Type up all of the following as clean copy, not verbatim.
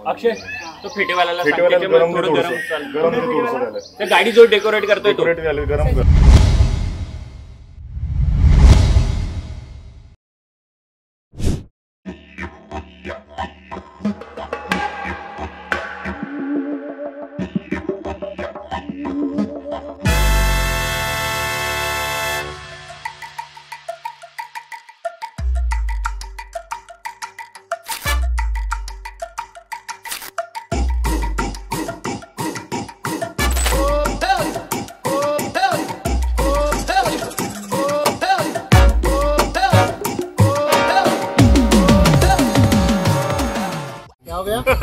अक्षय तो फेटेवाल्याला गरम थोडंसं ते गाडी जो डेकोरेट करतोय तो गरम कर.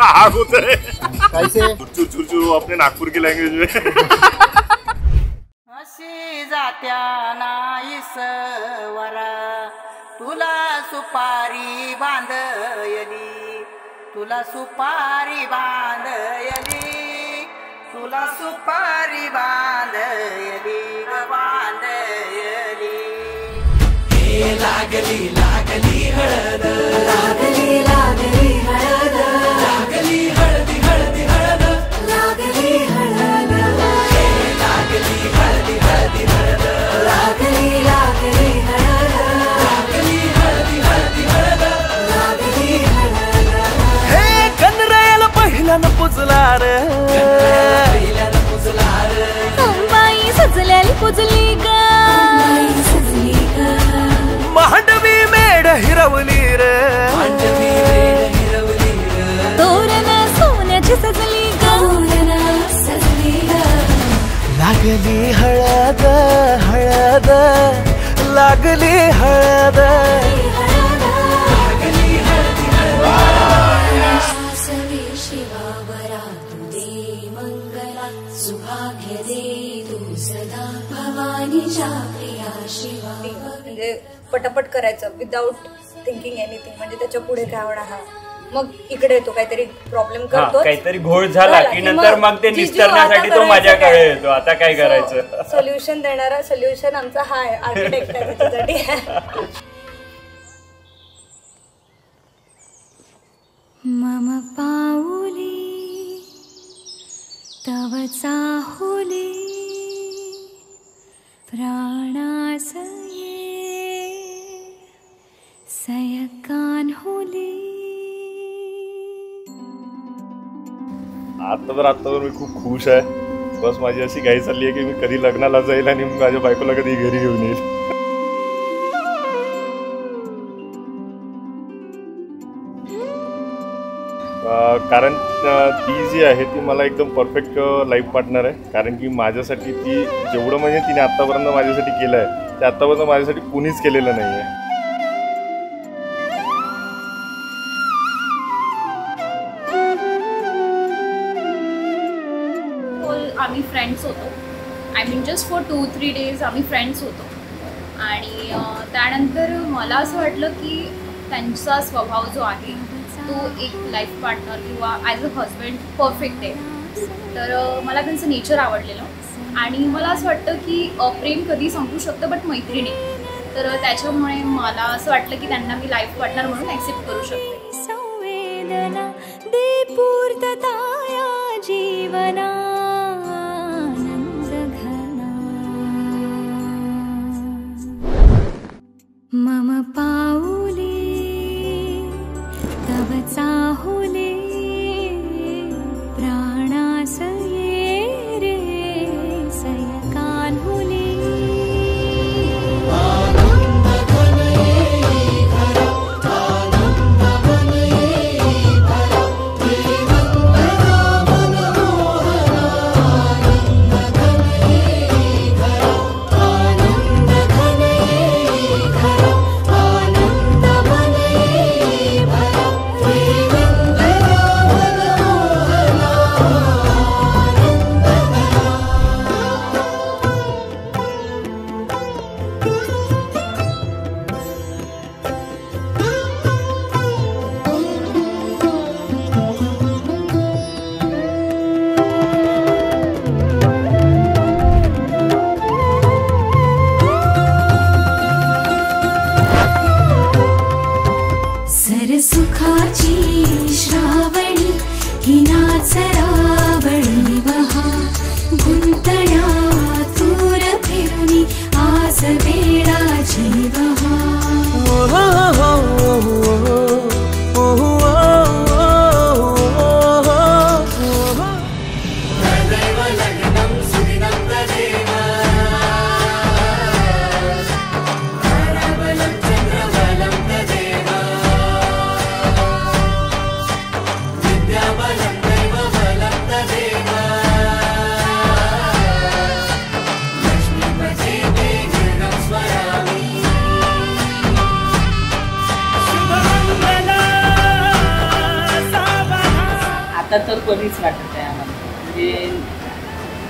आग होता है कैसे चुर अपने नागपुर की लैंग्वेज में. हसी जात्या नाईसवरा तुला सुपारी बांधयली तुला सुपारी बांधयली तुला सुपारी बांधयली बांधयली. हे लागली लागली हळद लागली लागली हळद लागली हळदी हळदी हळद लागली हळद लागली हळदी हळदी हळद लागली लागली हळद लागली हळदी हळदी हळद लागली हळद. हे कनरायाला पहिल्यानं पुजला रे पहिल्यानं पुजला रे अंबाई सजल्याली पुजली ग सजली ग मांडवी मेढ हिरवली रे मांडवी मेढ हिरवली रे तोरण सोन्याची सजली ग तोरण सजली ग. लागली हळद हळद लागली हळद लागली हळदी हळद. शासवे शिवावरा तू दे मंगला सुभाग्य दे तू सदा भवानीच्या प्रिया शिवा. म्हणजे पटापट करायचं विदाउट थिंकिंग एनिथिंग. म्हणजे त्याच्या पुढे काय होणार हा मग इकडे येतो काहीतरी प्रॉब्लेम करतो काहीतरी घोळ झाला की नंतर मग ते निस्तरण्यासाठी तो माझ्याकडे येतो. आता काय करायचं सोल्युशन देणारा सोल्युशन आमचा हा आहे आर्किटेक्ट आहे त्याच्यासाठी. मम पाऊली तव चाहुली प्राणास ये सयकान होली. आता मी खूप खुश आहे. बस माझी अशी घाई चालली आहे की मी कधी लग्नाला जाईल आणि माझ्या बायकोला कधी घरी घेऊन येईल. कारण ती जी आहे ती मला एकदम परफेक्ट लाईफ पार्टनर आहे. कारण की माझ्यासाठी ती जेवढं म्हणजे तिने आत्तापर्यंत माझ्यासाठी केलं आहे ते आत्तापर्यंत माझ्यासाठी कुणीच केलेलं नाही आहे. आम्ही फ्रेंड्स होतो. I mean just for 2-3 days आम्ही फ्रेंड्स होतो. आणि त्यानंतर मला असं वाटलं की त्यांचा स्वभाव जो आहे तो एक लाईफ पार्टनर किंवा ॲज अ हजबंड परफेक्ट आहे. तर मला त्यांचं नेचर आवडलेलं आणि मला असं वाटतं की प्रेम कधी संपू शकतं बट मैत्रिणी. तर त्याच्यामुळे मला असं वाटलं की त्यांना मी लाईफ पार्टनर म्हणून ॲक्सेप्ट करू शकते. संवेदना दे पूर्तता या जीवना मम पाऊली तव चाहुली प्राणास ये रे सयकान होली. आता तर बरीच वाटत आहे आम्हाला. म्हणजे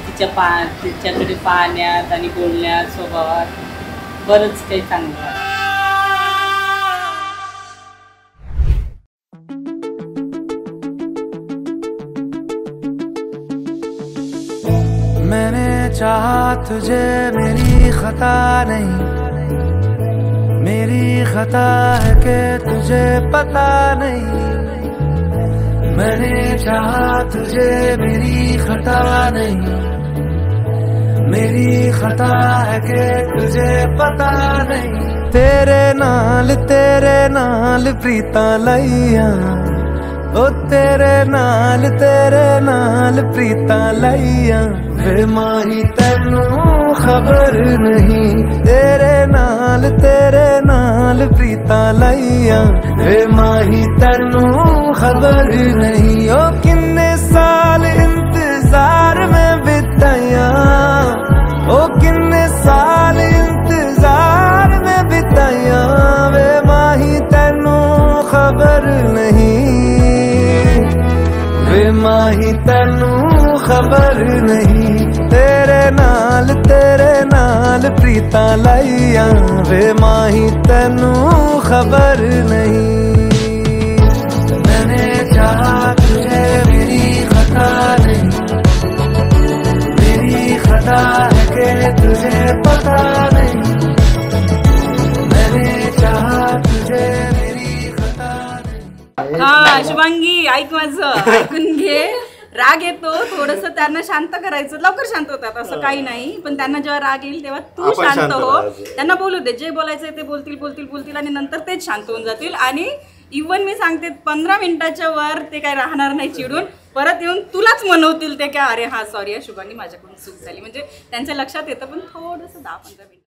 तिच्याकडे पाहण्यात आणि बोलण्यात स्वभावात बरंच काही चांगलं वाटतं. मैंने चाहा तुझे मेरी खता नहीं, मेरी खता है कि तुझे पता नहीं. मैंने चाहा तुझे मेरी खता नहीं, मेरी खता है कि तुझे पता नहीं. तेरे नाल प्रीता लईया, ओ तेरे नाल प्रीता लईया. वे माही तेनू खबर नहीं, तेरे नाल प्रीता लईया. वे माही तेनू खबर नहीं. ओ किन्ने साल इंतजार में बिताया, ओ किन्ने साल इंतजार में बिताया. वे माही तेनू खबर नहीं, वे माही तेनू खबर नहीं. तेरे नाल प्रीता लईया. वे माही तेनू खबर नहीं. मैंने चाहा तुझे मेरी खता नहीं, मेरी खता है कि तुझे पता नहीं. मैंने चाहा तुझे मेरी खता नहीं. हा शुभांगी, ऐक माझं, ऐकून घे. राग येतो थोडस, त्यांना शांत करायचं, लवकर शांत होतात असं काही नाही. पण त्यांना जेव्हा राग येईल तेव्हा तू शांत हो, त्यांना बोलू दे. जे बोलायचंय ते बोलतील आणि नंतर तेच शांत होऊन जातील. आणि इव्हन मी सांगते 15 मिनिटाच्या वर ते काही राहणार नाही चिडून. परत येऊन तुलाच मनवतील ते की अरे हा सॉरी शुभांगी, माझ्याकडून चूक झाली. म्हणजे त्यांच्या लक्षात येतं, पण थोडंसं 10-15 मिनिट